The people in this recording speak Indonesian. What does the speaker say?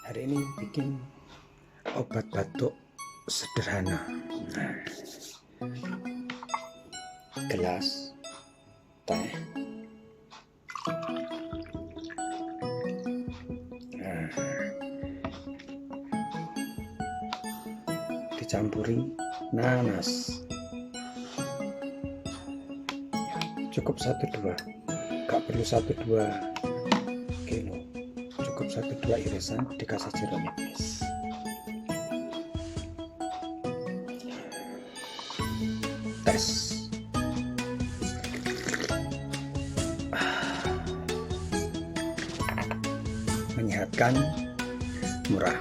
Hari ini bikin obat batuk sederhana. Nah, gelas teh, nah, dicampuri nanas, cukup 1-2, gak perlu 1-2 kilo, cukup 1-2 irisan, dikasih jeruk nipis. Tes. Menyehatkan, murah.